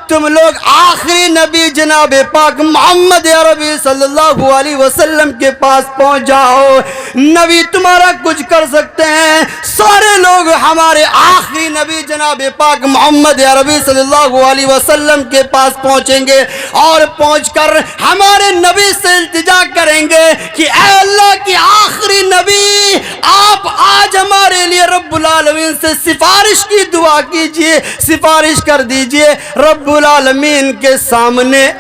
تم لوگ آخری نبی جناب پاک محمد عربی صلی اللہ علیہ وسلم کے پاس پہنچ جاؤ، نبی تمہارا کچھ کر سکتے ہیں۔ سارے لوگ ہمارے آخری نبی جناب پاک محمد عربی صلی اللہ علیہ وسلم کے پاس پہنچیں گے اور پہنچ کر ہمارے نبی سے التجا کریں گے کہ اے اللہ کی آخری نبی، آپ آج ہمارے لیے رب العالمین سے سفارش کی دعا کیجئے، سفارش کر دیجئے۔ رب العالمین کے سامنے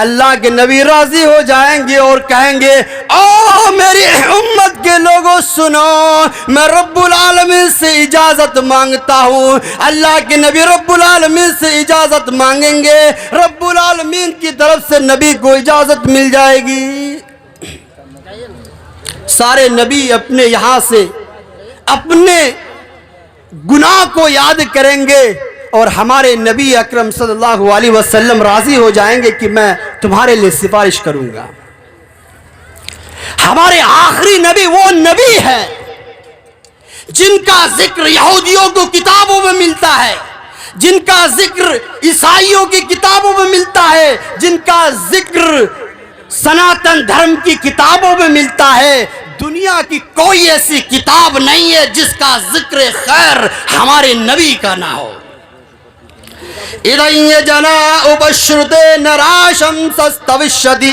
اللہ کے نبی راضی ہو جائیں گے اور کہیں گے او میری امت کے لوگوں سنو، میں رب العالمین سے اجازت مانگتا ہوں۔ اللہ کے نبی رب العالمین سے اجازت مانگیں گے، رب العالمین کی طرف سے نبی کو اجازت مل جائے گی۔ سارے نبی اپنے یہاں سے اپنے گناہ کو یاد کریں گے اور ہمارے نبی اکرم صلی اللہ علیہ وسلم راضی ہو جائیں گے کہ میں تمہارے لیے سفارش کروں گا۔ ہمارے آخری نبی وہ نبی ہے جن کا ذکر یہودیوں کو کتابوں میں ملتا ہے، جن کا ذکر عیسائیوں کی کتابوں میں ملتا ہے، جن کا ذکر سناتن دھرم کی کتابوں میں ملتا ہے۔ دنیا کی کوئی ایسی کتاب نہیں ہے جس کا ذکر خیر ہمارے نبی کا نہ ہو۔ اِذَنْ جَنَاءُ بَشْرُتَ نَرَاشَمْ سَسْتَوِشَّدِ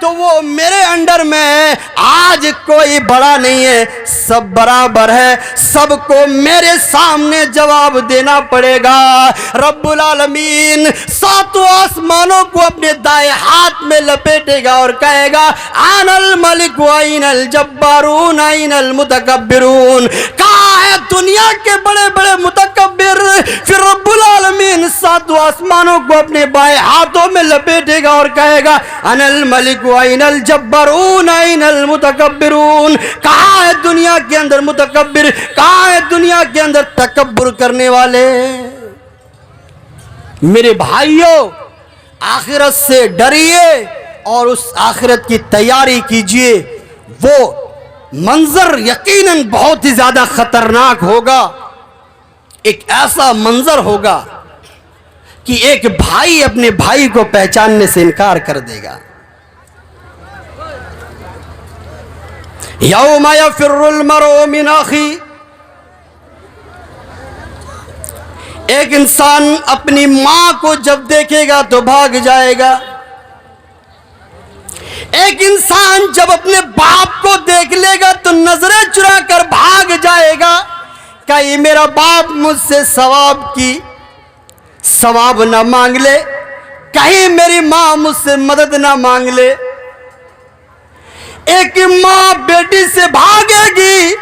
تو وہ میرے انڈر میں ہے. آج کوئی بڑا نہیں ہے, سب برابر ہے, سب کو میرے سامنے جواب دینا پڑے گا. رب العالمین ساتوں آسمانوں کو اپنے دائیں ہاتھ میں لپیٹے گا اور کہے گا آن الملک وین الجبارون این المتکبرون. کہاں ہے دنیا کے بڑے بڑے متکبر؟ پھر رب العالمین ساتوں آسمانوں کو اپنے بائیں ہاتھوں میں لپیٹے گا اور کہے گا ان الملک وین الجبارون این المتکبرون. کہاں ہے دنیا کے اندر متکبر؟ کہاں ہے دنیا کے اندر تکبر کرنے والے؟ میرے بھائیوں, آخرت سے ڈریے اور اس آخرت کی تیاری کیجئے. وہ منظر یقیناً بہت ہی زیادہ خطرناک ہوگا. ایک ایسا منظر ہوگا کہ ایک بھائی اپنے بھائی کو پہچاننے سے انکار کر دے گا. یوم یفر المرء من اخیہ, ایک انسان اپنی ماں کو جب دیکھے گا تو بھاگ جائے گا. ایک انسان جب اپنے باپ کو دیکھ لے گا تو نظریں چرا کر بھاگ جائے گا. کہیں میرا باپ مجھ سے ثواب نہ مانگ لے, کہیں میری ماں مجھ سے مدد نہ مانگ لے. ایک ماں بیٹی سے بھاگے گی,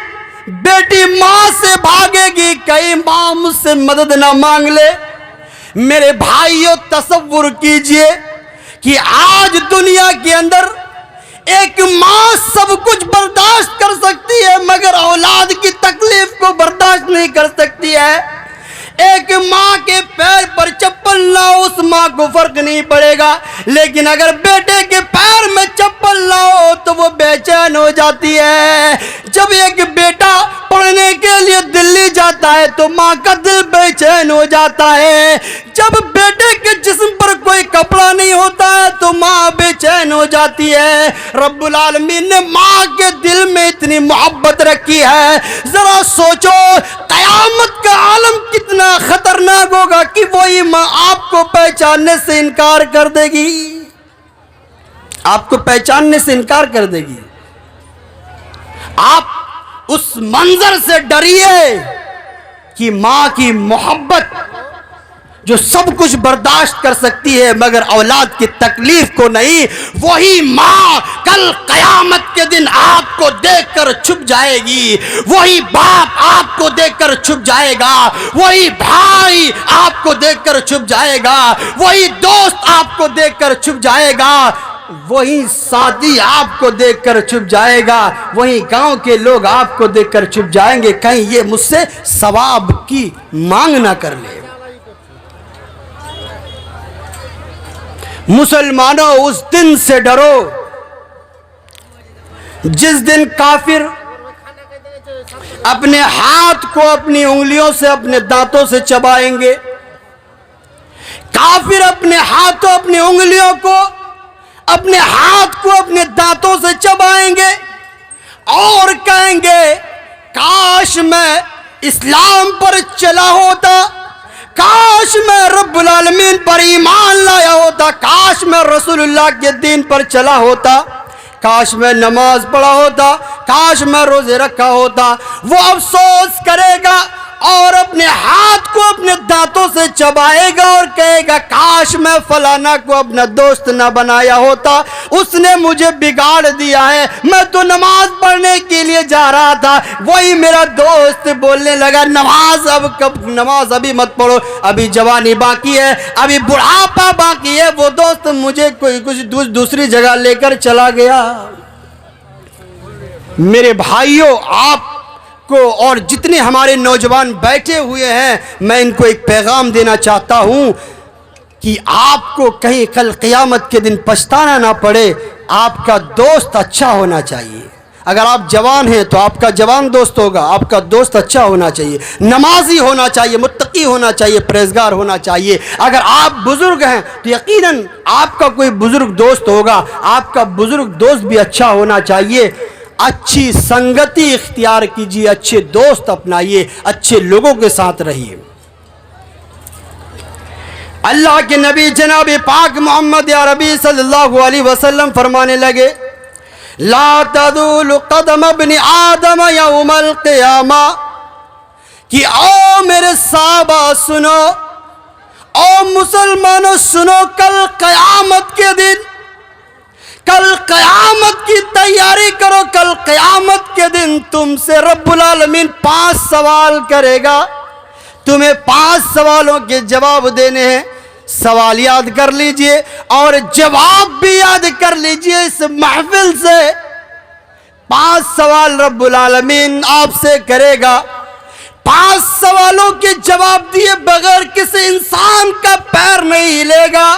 بیٹی ماں سے بھاگے گی, کہیں ماں مجھ سے مدد نہ مانگ لے. میرے بھائیوں, تصور کیجئے کہ آج دنیا کے اندر ایک ماں سب کچھ برداشت کر سکتی ہے مگر اولاد کی تکلیف کو برداشت نہیں کر سکتی ہے. ایک ماں کے پیر پر چپل نہ ہو اس ماں کو فرق نہیں پڑے گا, لیکن اگر بیٹے کے پیر میں چپل نہ ہو تو وہ بے چین ہو جاتی ہے. جب ایک بیٹا پڑھنے کے لیے دلی جاتا ہے تو ماں کا دل بے چین ہو جاتا ہے. جب بیٹے کے جسم پر کوئی کپڑا نہیں ہوتا ہے تو ماں بے چین ہو جاتی ہے. رب العالمین نے ماں کے دل میں اتنی محبت رکھی ہے. ذرا سوچو قیامت کا عالم کتنا خطرناک ہوگا کہ وہی ماں آپ کو پہچاننے سے انکار کر دے گی, آپ کو پہچاننے سے انکار کر دے گی. آپ اس منظر سے ڈریے کہ ماں کی محبت جو سب کچھ برداشت کر سکتی ہے مگر اولاد کی تکلیف کو نہیں, وہی ماں کل قیامت کے دن آپ کو دیکھ کر چھپ جائے گی. وہی باپ آپ کو دیکھ کر چھپ جائے گا, وہی بھائی آپ کو دیکھ کر چھپ جائے گا, وہی دوست آپ کو دیکھ کر چھپ جائے گا, وہی ساتھی آپ کو دیکھ کر چھپ جائے گا, وہی گاؤں کے لوگ آپ کو دیکھ کر چھپ جائیں گے, کہیں یہ مجھ سے ثواب کی مانگ نہ کر لے. مسلمانوں, اس دن سے ڈرو جس دن کافر اپنے ہاتھ کو اپنی انگلیوں سے اپنے دانتوں سے چبائیں گے. کافر اپنے ہاتھوں اپنی انگلیوں کو اپنے ہاتھ کو اپنے دانتوں سے چبائیں گے اور کہیں گے کاش میں اسلام پر چلا ہوتا, کاش میں رب العالمین پر ایمان لایا ہوتا, کاش میں رسول اللہ کے دین پر چلا ہوتا, کاش میں نماز پڑھا ہوتا, کاش میں روزے رکھا ہوتا. وہ افسوس کرے گا اور اپنے ہاتھ کو اپنے دانتوں سے چبائے گا اور کہے گا کاش میں فلانا کو اپنا دوست نہ بنایا ہوتا, اس نے مجھے بگاڑ دیا ہے. میں تو نماز پڑھنے کے لیے جا رہا تھا, وہی میرا دوست بولنے لگا نماز ابھی مت پڑھو, ابھی جوانی باقی ہے, ابھی بڑھاپا باقی ہے. وہ دوست مجھے کچھ دوسری جگہ لے کر چلا گیا. میرے بھائیوں, آپ کو اور جتنے ہمارے نوجوان بیٹھے ہوئے ہیں, میں ان کو ایک پیغام دینا چاہتا ہوں کہ آپ کو کہیں کل قیامت کے دن پچھتانا نہ پڑے. آپ کا دوست اچھا ہونا چاہیے. اگر آپ جوان ہیں تو آپ کا جوان دوست ہوگا, آپ کا دوست اچھا ہونا چاہیے, نمازی ہونا چاہیے, متقی ہونا چاہیے, پرہیزگار ہونا چاہیے. اگر آپ بزرگ ہیں تو یقیناً آپ کا کوئی بزرگ دوست ہوگا, آپ کا بزرگ دوست بھی اچھا ہونا چاہیے. اچھی سنگتی اختیار کیجیے, اچھے دوست اپنائیے, اچھے لوگوں کے ساتھ رہیے. اللہ کے نبی جناب پاک محمد عربی صلی اللہ علیہ وسلم فرمانے لگے لا تزول قدم ابن آدم یوم القیامہ، کہ او میرے صحابہ سنو، او مسلمانوں سنو، کل قیامت کے دن، کل قیامت کی تیاری کرو، کل قیامت کے دن تم سے رب العالمین 5 سوال کرے گا، تمہیں 5 سوالوں کے جواب دینے ہیں۔ سوال یاد کر لیجئے اور جواب بھی یاد کر لیجئے اس محفل سے۔ 5 سوال رب العالمین آپ سے کرے گا، 5 سوالوں کے جواب دیے بغیر کسی انسان کا پیر نہیں ہلے گا۔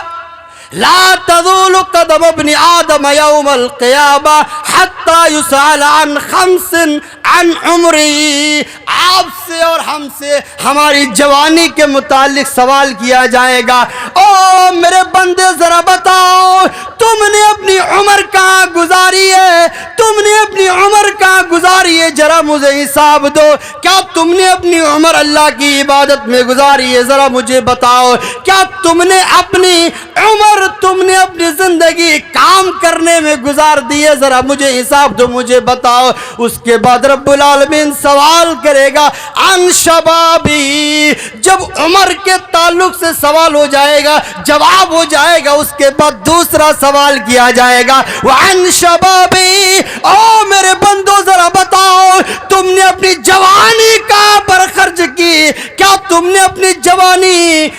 لا تزول قدم ابن آدم یوم القیامہ حتی یسأل عن 5 عن عمری، آپ سے اور ہم سے ہماری جوانی کے متعلق سوال کیا جائے گا۔ او میرے بندے ذرا بتاؤ تم نے اپنی عمر کہاں گزاری ہے، تم نے اپنی عمر کہاں گزاری ہے، ذرا مجھے حساب دو۔ کیا تم نے اپنی عمر اللہ کی عبادت میں گزاری ہے؟ ذرا مجھے بتاؤ۔ کیا تم نے اپنی عمر، تم نے اپنی زندگی کام کرنے میں گزار دی ہے؟ ذرا مجھے حساب دو، مجھے بتاؤ۔ اس کے بعد رب العالمین سوال کرے گا عن شبابی، جب عمر کے تعلق سے سوال ہو جائے گا، جواب ہو جائے گا، اس کے بعد دوسرا سوال کیا جائے گا وعن شبابی، او میرے بندو ذرا بتاؤ تم نے اپنی جوانی کہاں پر خرچ کی؟ کیا تم نے اپنی جوانی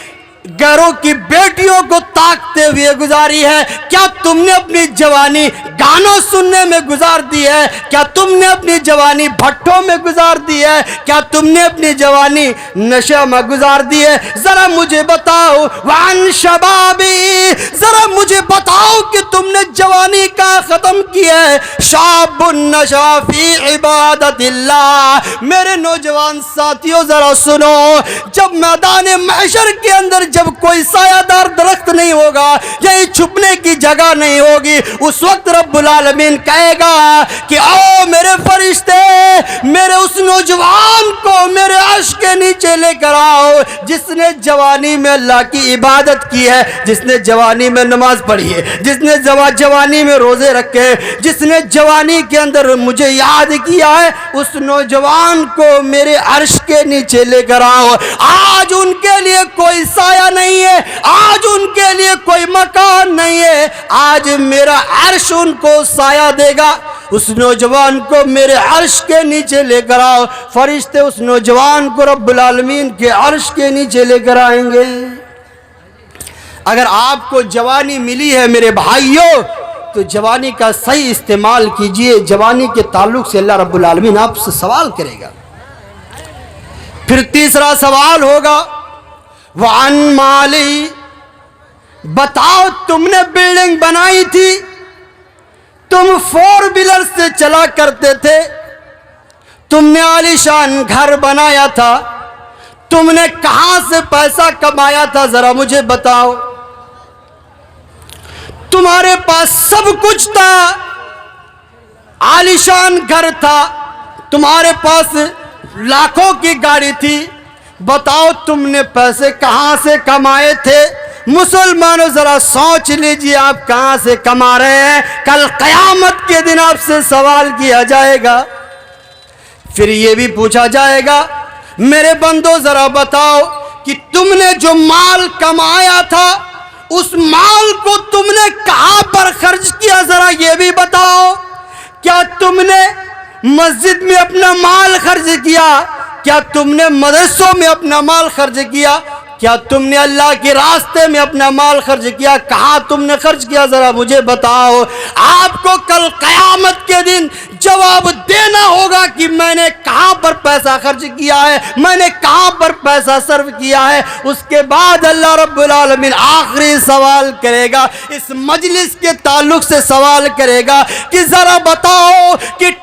گھروں کی بیٹیوں کو تاکتے ہوئے گزاری ہے؟ کیا تم نے اپنی جوانی گانوں سننے میں گزار دی ہے؟ کیا تم نے اپنی جوانی بھٹوں میں گزار دی ہے؟ کیا تم نے اپنی جوانی نشہ میں گزار دی ہے؟ ذرا مجھے بتاؤ وعن شبابی، ذرا مجھے بتاؤ کہ تم نے جوانی کا ختم کیا ہے۔ شاب نشا فی عبادت اللہ، میرے نوجوان ساتھیوں ذرا سنو، جب میدان محشر کے اندر جب کوئی سایہ دار درخت نہیں ہوگا، یہی چھپنے کی جگہ نہیں ہوگی، اس وقت رب العالمین کہے گا کہ او میرے فرشتے میرے اس نوجوان کو میرے عرش کے نیچے لے کر آؤ جس نے جوانی میں اللہ کی عبادت کی ہے، جس نے جوانی میں نماز پڑھی ہے، جس نے جوانی میں روزے رکھے، جس نے جوانی کے اندر مجھے یاد کیا ہے، اس نوجوان کو میرے عرش کے نیچے لے کر آؤ۔ آج ان کے لیے کوئی سایہ نہیں ہے، آج ان کے لیے کوئی مکان نہیں ہے، آج میرا عرش ان کو سایہ دے گا۔ اس نوجوان کو میرے عرش کے نیچے لے کر آؤ، فرشتے اس نوجوان کو رب العالمین کے عرش کے نیچے لے کر آئیں گے۔ اگر آپ کو جوانی ملی ہے میرے بھائیوں تو جوانی کا صحیح استعمال کیجئے، جوانی کے تعلق سے اللہ رب العالمین آپ سے سوال کرے گا۔ پھر تیسرا سوال ہوگا وعن مالی، بتاؤ تم نے بلڈنگ بنائی تھی، تم 4 ویلر سے چلا کرتے تھے، تم نے عالیشان گھر بنایا تھا، تم نے کہاں سے پیسہ کمایا تھا؟ ذرا مجھے بتاؤ۔ تمہارے پاس سب کچھ تھا، عالیشان گھر تھا، تمہارے پاس لاکھوں کی گاڑی تھی، بتاؤ تم نے پیسے کہاں سے کمائے تھے؟ مسلمانوں ذرا سوچ لیجئے آپ کہاں سے کما رہے ہیں، کل قیامت کے دن آپ سے سوال کیا جائے گا۔ پھر یہ بھی پوچھا جائے گا میرے بندو ذرا بتاؤ کہ تم نے جو مال کمایا تھا اس مال کو تم نے کہاں پر خرچ کیا؟ ذرا یہ بھی بتاؤ۔ کیا تم نے مسجد میں اپنا مال خرچ کیا؟ کیا تم نے مدرسوں میں اپنا مال خرچ کیا؟ کیا تم نے اللہ کے راستے میں اپنا مال خرچ کیا؟ کہاں تم نے خرچ کیا؟ ذرا مجھے بتاؤ۔ آپ کو کل قیامت کے دن جواب دینا ہوگا کہ میں نے کہاں پر پیسہ خرچ کیا ہے، میں نے کہاں پر پیسہ صرف کیا ہے۔ اس کے بعد اللہ رب العالمین آخری سوال کرے گا، اس مجلس کے تعلق سے سوال کرے گا کہ ذرا بتاؤ کہ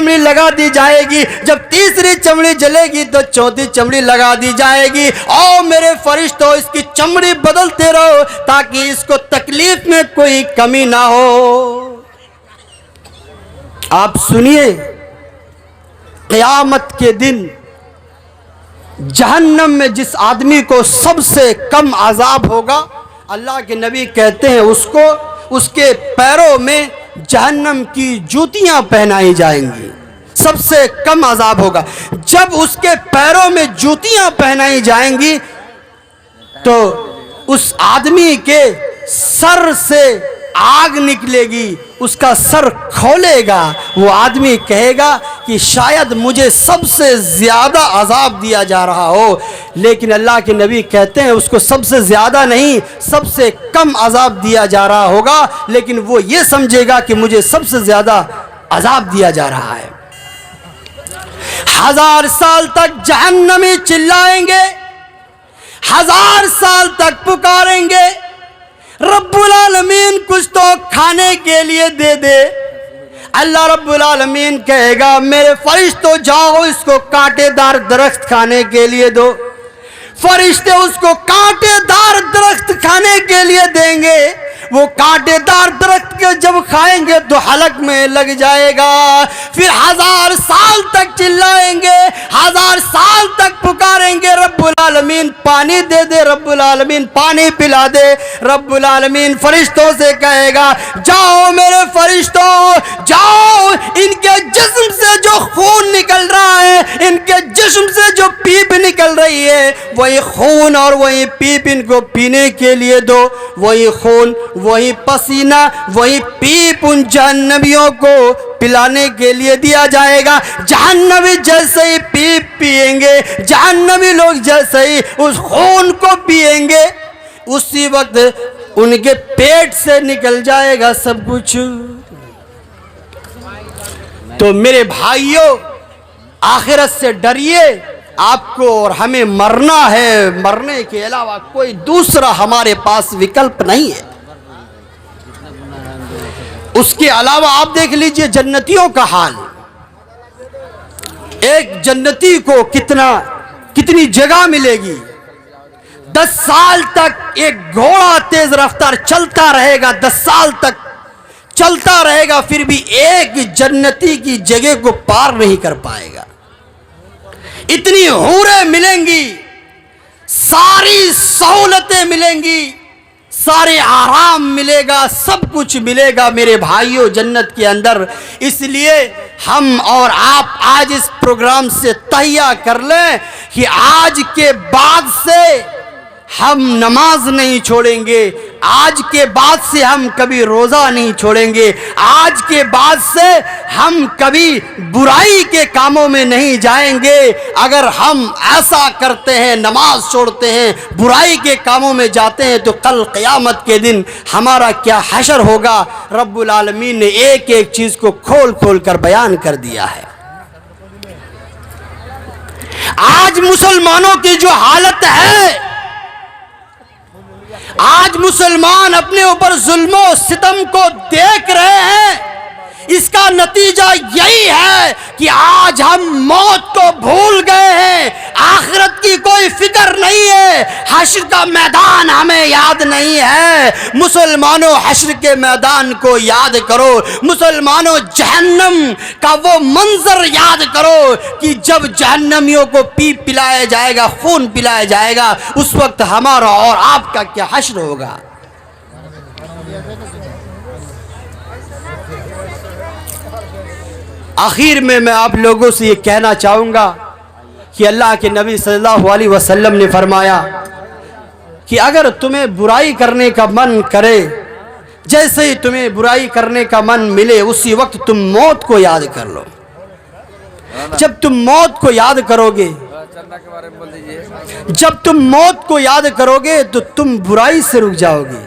چمڑی لگا دی جائے گی، جب تیسری چمڑی جلے گی تو چوتھی چمڑی لگا دی جائے گی۔ او میرے فرشتوں، اس کی چمڑی بدلتے رہو تاکہ اس کو تکلیف میں کوئی کمی نہ ہو۔ آپ سنیے، قیامت کے دن جہنم میں جس آدمی کو سب سے کم عذاب ہوگا، اللہ کے نبی کہتے ہیں اس کے پیروں میں جہنم کی جوتیاں پہنائی جائیں گی، سب سے کم عذاب ہوگا۔ جب اس کے پیروں میں جوتیاں پہنائی جائیں گی تو اس آدمی کے سر سے آگ نکلے گی، اس کا سر کھولے گا، وہ آدمی کہے گا کہ شاید مجھے سب سے زیادہ عذاب دیا جا رہا ہو، لیکن اللہ کے نبی کہتے ہیں اس کو سب سے زیادہ نہیں، سب سے کم عذاب دیا جا رہا ہوگا، لیکن وہ یہ سمجھے گا کہ مجھے سب سے زیادہ عذاب دیا جا رہا ہے۔ 1000 سال تک جہنمی چلائیں گے، 1000 سال تک پکاریں گے، رب العالمین کچھ تو کھانے کے لیے دے دے۔ اللہ رب العالمین کہے گا میرے فرشتوں جاؤ اس کو کانٹے دار درخت کھانے کے لیے دو۔ فرشتے اس کو کانٹے دار درخت کھانے کے لیے دیں گے، وہ کانٹے دار درخت کے جب کھائیں گے تو حلق میں لگ جائے گا، پھر 1000 سال تک چلائیں گے، 1000 سال تک پکاریں گے رب العالمین پانی دے دے، رب العالمین پانی پلا دے۔ رب العالمین فرشتوں سے کہے گا جاؤ میرے فرشتوں جاؤ، ان کے جسم سے جو خون نکل رہا ہے، ان کے جسم سے جو پیپ نکل رہی ہے، وہی خون اور وہی پیپ ان کو پینے کے لیے دو۔ وہی خون، وہی پسینہ، وہی پیپ ان جہنمیوں کو پلانے کے لیے دیا جائے گا۔ جہنمی جیسے ہی پیپ پیئیں گے، جہنمی لوگ جیسے ہی اس خون کو پیئیں گے، اسی وقت ان کے پیٹ سے نکل جائے گا سب کچھ۔ تو میرے بھائیوں، آخرت سے ڈریے، آپ کو اور ہمیں مرنا ہے، مرنے کے علاوہ کوئی دوسرا ہمارے پاس وکلپ نہیں ہے۔ اس کے علاوہ آپ دیکھ لیجئے جنتیوں کا حال، ایک جنتی کو کتنی جگہ ملے گی۔ 10 سال تک ایک گھوڑا تیز رفتار چلتا رہے گا، 10 سال تک چلتا رہے گا، پھر بھی ایک جنتی کی جگہ کو پار نہیں کر پائے گا۔ اتنی حوریں ملیں گی، ساری سہولتیں ملیں گی، سارے آرام ملے گا، سب کچھ ملے گا میرے بھائیوں جنت کے اندر۔ اس لیے ہم اور آپ آج اس پروگرام سے تہیہ کر لیں کہ آج کے بعد سے ہم نماز نہیں چھوڑیں گے، آج کے بعد سے ہم کبھی روزہ نہیں چھوڑیں گے، آج کے بعد سے ہم کبھی برائی کے کاموں میں نہیں جائیں گے۔ اگر ہم ایسا کرتے ہیں، نماز چھوڑتے ہیں، برائی کے کاموں میں جاتے ہیں، تو کل قیامت کے دن ہمارا کیا حشر ہوگا، رب العالمین نے ایک ایک چیز کو کھول کھول کر بیان کر دیا ہے۔ آج مسلمانوں کی جو حالت ہے، آج مسلمان اپنے اوپر ظلم و ستم کو دیکھ رہے ہیں، اس کا نتیجہ یہی ہے کہ آج ہم موت کو بھول گئے ہیں، آخرت کی کوئی فکر نہیں ہے، حشر کا میدان ہمیں یاد نہیں ہے۔ مسلمانوں حشر کے میدان کو یاد کرو، مسلمانوں جہنم کا وہ منظر یاد کرو کہ جب جہنمیوں کو پیپ پلایا جائے گا، خون پلایا جائے گا، اس وقت ہمارا اور آپ کا کیا حشر ہوگا۔ آخر میں آپ لوگوں سے یہ کہنا چاہوں گا کہ اللہ کے نبی صلی اللہ علیہ وسلم نے فرمایا کہ اگر تمہیں برائی کرنے کا من کرے، جیسے ہی تمہیں برائی کرنے کا من ملے، اسی وقت تم موت کو یاد کر لو۔ جب تم موت کو یاد کرو گے، جب تم موت کو یاد کرو گے تو تم برائی سے رک جاؤ گے۔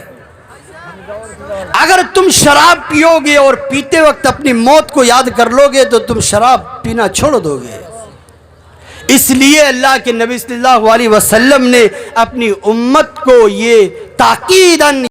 اگر تم شراب پیو گے اور پیتے وقت اپنی موت کو یاد کر لو گے تو تم شراب پینا چھوڑ دو گے۔ اس لیے اللہ کے نبی صلی اللہ علیہ وسلم نے اپنی امت کو یہ تاکیداً